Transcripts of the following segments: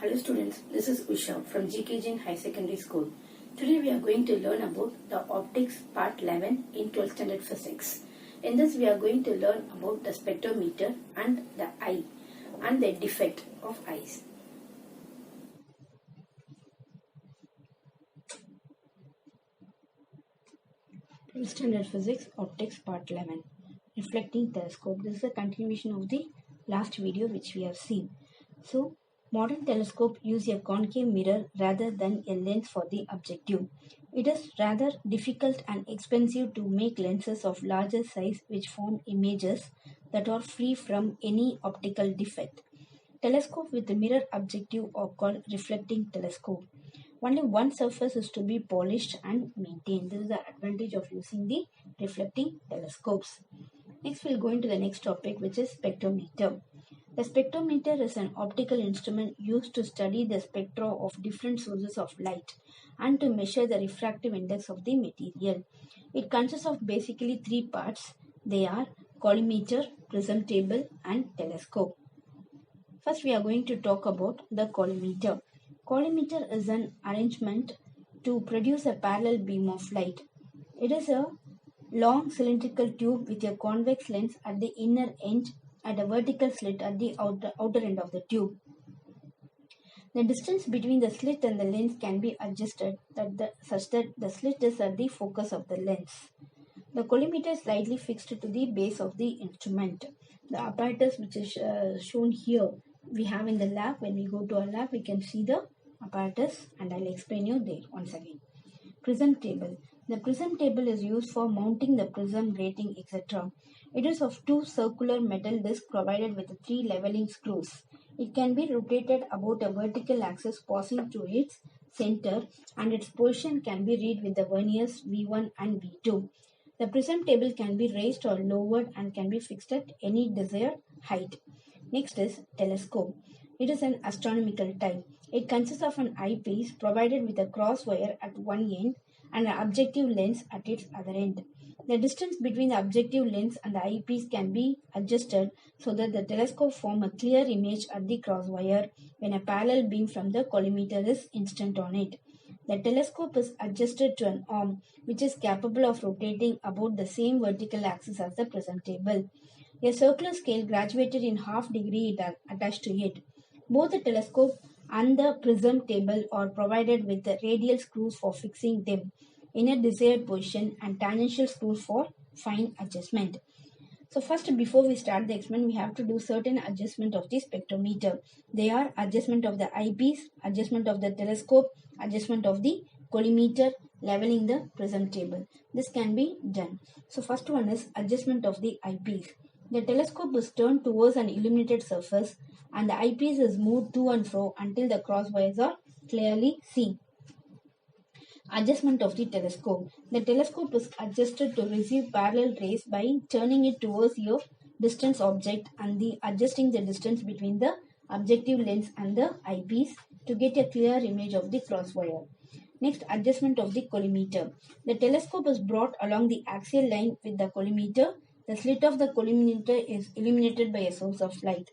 Hello students, this is Usha from GK Jain High Secondary School. Today we are going to learn about the optics part 11 in 12th standard physics. In this we are going to learn about the spectrometer and the eye and the defect of eyes. Twelfth standard physics optics part 11 reflecting telescope. This is a continuation of the last video which we have seen. So modern telescope use a concave mirror rather than a lens for the objective. It is rather difficult and expensive to make lenses of larger size which form images that are free from any optical defect. Telescope with a mirror objective are called reflecting telescope. Only one surface is to be polished and maintained. This is the advantage of using the reflecting telescopes. Next, we'll go into the next topic, which is spectrometer. The spectrometer is an optical instrument used to study the spectra of different sources of light and to measure the refractive index of the material. It consists of basically three parts. They are collimator, prism table, and telescope. First, we are going to talk about the collimator. Collimator is an arrangement to produce a parallel beam of light. It is a long cylindrical tube with a convex lens at the inner end and a vertical slit at the outer end of the tube. The distance between the slit and the lens can be adjusted such that the slit is at the focus of the lens. The collimator is slightly fixed to the base of the instrument. The apparatus which is shown here we have in the lab. When we go to our lab, we can see the apparatus and I'll explain you there once again. Prism table. The prism table is used for mounting the prism, grating, etc. It is of two circular metal discs provided with three leveling screws. It can be rotated about a vertical axis passing through its center and its position can be read with the verniers V1 and V2. The prism table can be raised or lowered and can be fixed at any desired height. Next is telescope. It is an astronomical type. It consists of an eyepiece provided with a cross wire at one end and an objective lens at its other end. The distance between the objective lens and the eyepiece can be adjusted so that the telescope forms a clear image at the cross wire when a parallel beam from the collimator is incident on it. The telescope is adjusted to an arm which is capable of rotating about the same vertical axis as the prism table. A circular scale graduated in half degree is attached to it. Both the telescope and the prism table are provided with the radial screws for fixing them in a desired position and tangential screws for fine adjustment. So first, before we start the experiment, we have to do certain adjustment of the spectrometer. They are adjustment of the eyepiece, adjustment of the telescope, adjustment of the collimator, leveling the prism table. This can be done. So first one is adjustment of the eyepiece. The telescope is turned towards an illuminated surface and the eyepiece is moved to and fro until the cross wires are clearly seen. Adjustment of the telescope. The telescope is adjusted to receive parallel rays by turning it towards your distant object and adjusting the distance between the objective lens and the eyepiece to get a clear image of the cross wire. Next, adjustment of the collimator. The telescope is brought along the axial line with the collimator. The slit of the collimator is illuminated by a source of light.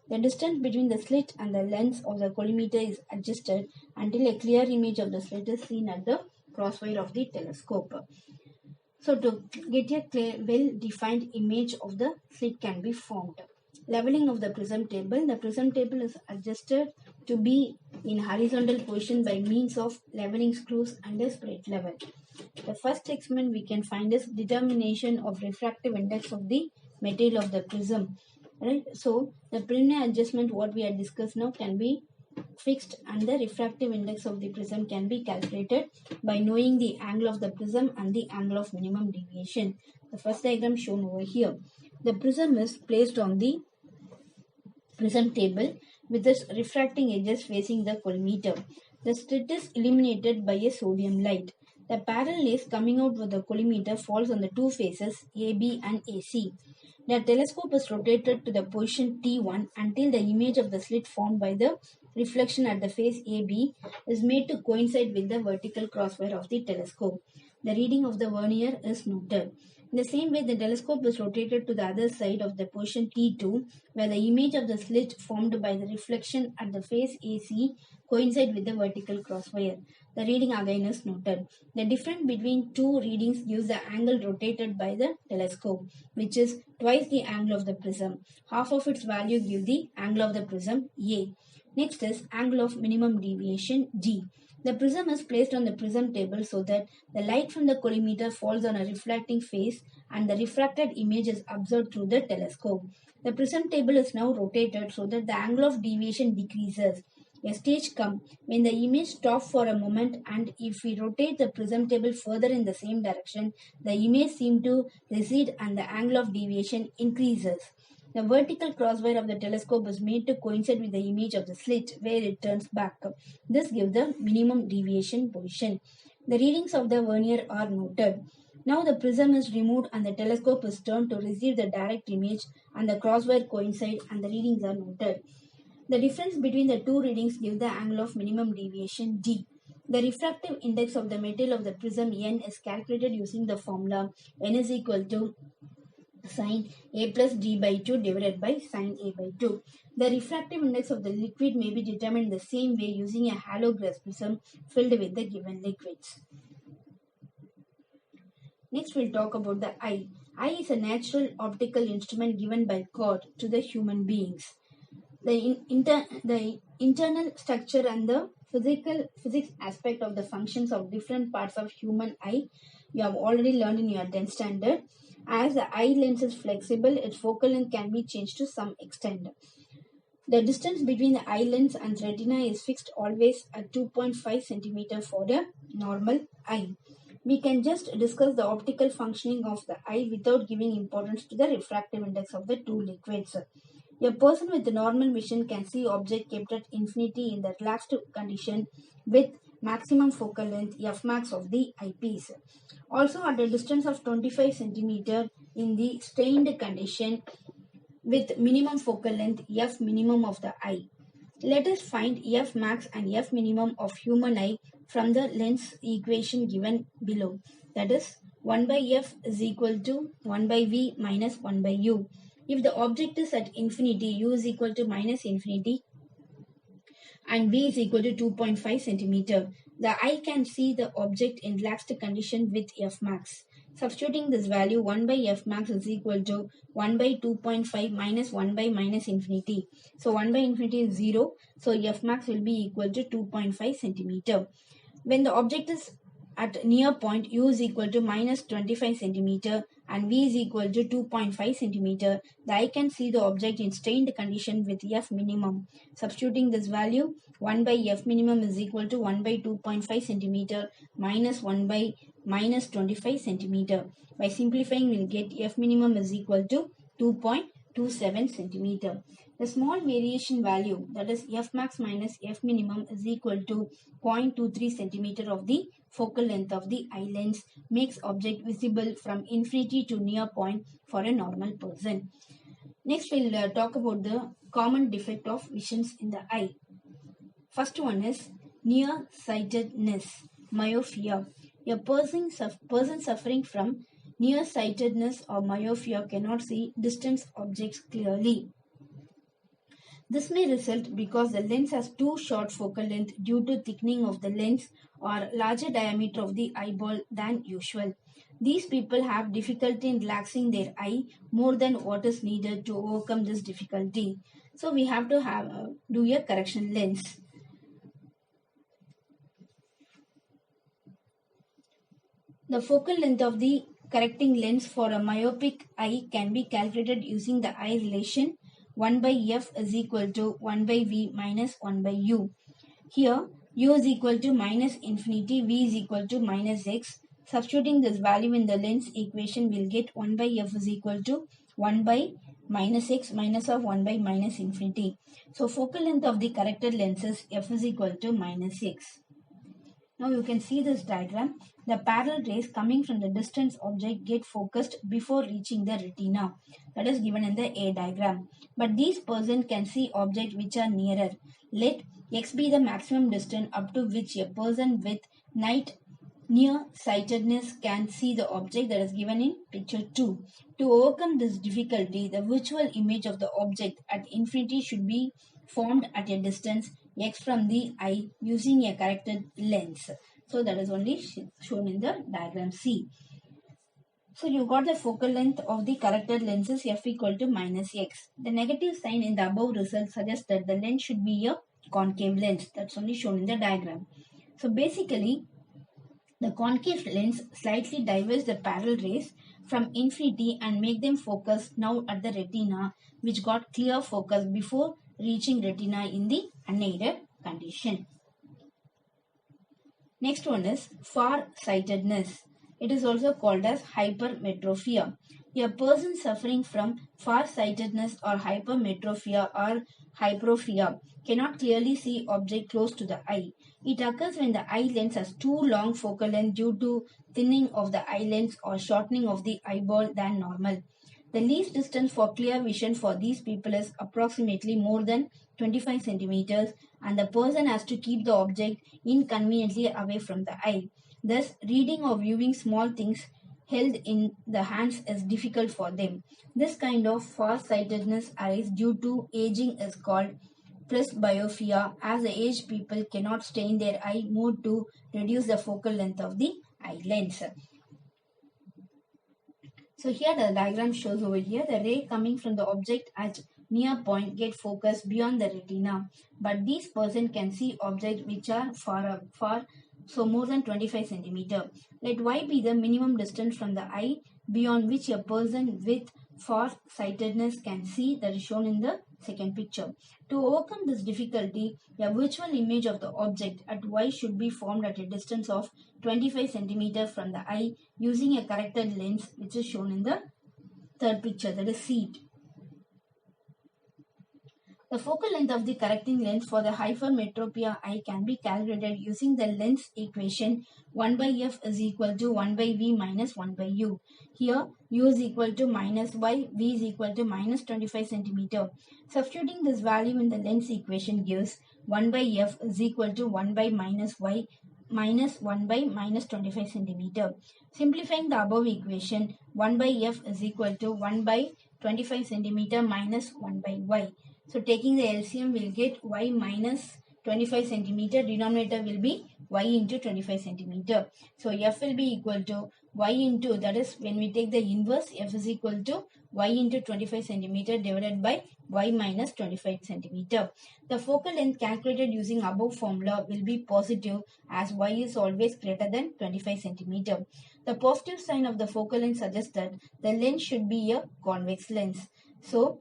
The distance between the slit and the lens of the collimator is adjusted until a clear image of the slit is seen at the crosswire of the telescope. So to get a clear, well-defined image of the slit can be formed. Leveling of the prism table. The prism table is adjusted to be in horizontal position by means of leveling screws and a spirit level. The first experiment we can find is determination of refractive index of the material of the prism. Right? So the preliminary adjustment what we had discussed now can be fixed and the refractive index of the prism can be calculated by knowing the angle of the prism and the angle of minimum deviation. The first diagram shown over here. The prism is placed on the prism table with its refracting edges facing the collimator. The slit is illuminated by a sodium light. The parallel rays coming out with the collimator falls on the two faces AB and AC. The telescope is rotated to the position T1 until the image of the slit formed by the reflection at the face AB is made to coincide with the vertical crosswire of the telescope. The reading of the vernier is noted. In the same way, the telescope is rotated to the other side of the position T2 where the image of the slit formed by the reflection at the face AC coincide with the vertical crosswire. The reading again is noted. The difference between two readings gives the angle rotated by the telescope, which is twice the angle of the prism. Half of its value gives the angle of the prism A. Next is angle of minimum deviation D. The prism is placed on the prism table so that the light from the collimator falls on a reflecting face and the refracted image is observed through the telescope. The prism table is now rotated so that the angle of deviation decreases. A stage comes when the image stops for a moment, and if we rotate the prism table further in the same direction, the image seems to recede and the angle of deviation increases. The vertical crosswire of the telescope is made to coincide with the image of the slit where it turns back. This gives the minimum deviation position. The readings of the vernier are noted. Now the prism is removed and the telescope is turned to receive the direct image, and the crosswire coincide and the readings are noted. The difference between the two readings gives the angle of minimum deviation D. The refractive index of the material of the prism N is calculated using the formula N is equal to sin A plus D by 2 divided by sin A by 2. The refractive index of the liquid may be determined the same way using a hollow glass prism filled with the given liquids. Next, we'll talk about the eye. Eye is a natural optical instrument given by God to the human beings. The internal structure and the physics aspect of the functions of different parts of human eye you have already learned in your 10th standard. As the eye lens is flexible, its focal length can be changed to some extent. The distance between the eye lens and retina is fixed always at 2.5 cm for a normal eye. We can just discuss the optical functioning of the eye without giving importance to the refractive index of the two liquids. A person with normal vision can see object kept at infinity in the relaxed condition with maximum focal length f max of the eyepiece. Also at a distance of 25 cm in the strained condition with minimum focal length f minimum of the eye. Let us find f max and f minimum of human eye from the lens equation given below. That is 1 by f is equal to 1 by v minus 1 by u. If the object is at infinity, u is equal to minus infinity and v is equal to 2.5 cm. The eye can see the object in relaxed condition with f max. Substituting this value, 1 by f max is equal to 1 by 2.5 minus 1 by minus infinity. So 1 by infinity is 0. So f max will be equal to 2.5 cm. When the object is at near point, u is equal to minus 25 cm and v is equal to 2.5 cm. The eye can see the object in strained condition with f minimum. Substituting this value, 1 by f minimum is equal to 1 by 2.5 cm minus 1 by minus 25 cm. By simplifying, we will get f minimum is equal to 2.27 cm. The small variation value, that is f max minus f minimum, is equal to 0.23 cm of the focal length of the eye lens, makes object visible from infinity to near point for a normal person. Next, we'll talk about the common defect of visions in the eye. First one is nearsightedness, myopia. A person suffering from nearsightedness or myopia cannot see distant objects clearly. This may result because the lens has too short focal length due to thickening of the lens or larger diameter of the eyeball than usual. These people have difficulty in relaxing their eye more than what is needed to overcome this difficulty. So we have to do a correction lens. The focal length of the correcting lens for a myopic eye can be calculated using the eye relation 1 by f is equal to 1 by v minus 1 by u. Here, u is equal to minus infinity, v is equal to minus x. Substituting this value in the lens equation, we'll get 1 by f is equal to 1 by minus x minus of 1 by minus infinity. So, focal length of the corrected lenses f is equal to minus x. Now you can see this diagram. The parallel rays coming from the distant object get focused before reaching the retina. That is given in the A diagram. But these persons can see objects which are nearer. Let x be the maximum distance up to which a person with night nearsightedness can see the object that is given in picture 2. To overcome this difficulty, the virtual image of the object at infinity should be formed at a distance x from the eye using a corrected lens. So that is only shown in the diagram C. So you got the focal length of the corrected lenses f equal to minus x. The negative sign in the above result suggests that the lens should be a concave lens. That's only shown in the diagram. So basically, the concave lens slightly diverges the parallel rays from infinity and make them focus now at the retina, which got clear focus before reaching retina in the unaided condition. Next one is far-sightedness. It is also called as hypermetropia. A person suffering from far-sightedness or hypermetropia or hyperopia cannot clearly see object close to the eye. It occurs when the eye lens has too long focal length due to thinning of the eye lens or shortening of the eyeball than normal. The least distance for clear vision for these people is approximately more than 25 centimeters, and the person has to keep the object inconveniently away from the eye. Thus, reading or viewing small things held in the hands is difficult for them. This kind of far-sightedness arises due to aging is called presbyopia, as the aged people cannot strain their eye more to reduce the focal length of the eye lens. So here the diagram shows over here the ray coming from the object at near point get focused beyond the retina, but these person can see objects which are far, so more than 25 centimeter. Let y be the minimum distance from the eye beyond which a person with far-sightedness can see, that is shown in the second picture. To overcome this difficulty, a virtual image of the object at y should be formed at a distance of 25 centimeter from the eye using a corrected lens, which is shown in the third picture, that is C. The focal length of the correcting lens for the hypermetropia eye can be calculated using the lens equation 1 by f is equal to 1 by v minus 1 by u. Here u is equal to minus y, v is equal to minus 25 centimeter. Substituting this value in the lens equation gives 1 by f is equal to 1 by minus y minus 1 by minus 25 centimeter. Simplifying the above equation, 1 by f is equal to 1 by 25 centimeter minus 1 by y. So taking the LCM, we'll get y minus 25 centimeter. Denominator will be y into 25 centimeter. So f will be equal to y into, that is when we take the inverse, f is equal to y into 25 centimeter divided by y minus 25 centimeter. The focal length calculated using above formula will be positive as y is always greater than 25 centimeter. The positive sign of the focal length suggests that the lens should be a convex lens. So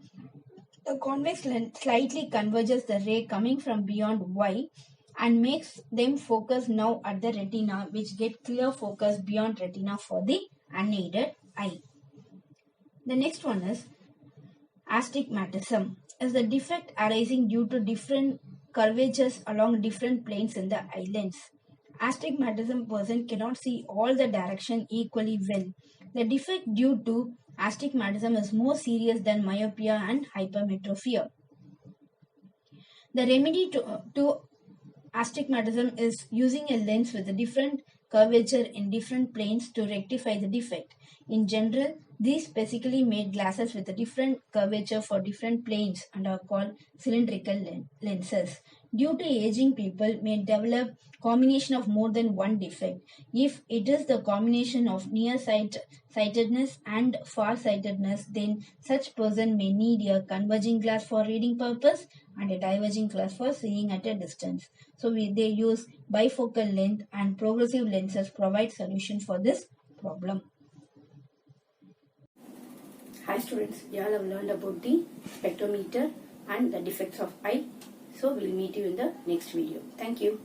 the convex lens slightly converges the ray coming from beyond y and makes them focus now at the retina, which get clear focus beyond retina for the unaided eye. The next one is astigmatism, is the defect arising due to different curvatures along different planes in the eye lens. Astigmatism person cannot see all the direction equally well. The defect due to astigmatism is more serious than myopia and hypermetropia. The remedy to astigmatism is using a lens with a different curvature in different planes to rectify the defect. In general, these specifically made glasses with a different curvature for different planes and are called cylindrical lenses. Due to aging, people may develop combination of more than one defect. If it is the combination of nearsightedness and farsightedness, then such person may need a converging glass for reading purpose and a diverging glass for seeing at a distance. So they use bifocal length and progressive lenses provide solution for this problem. Hi students, you all have learned about the spectrometer and the defects of eye. So we'll meet you in the next video. Thank you.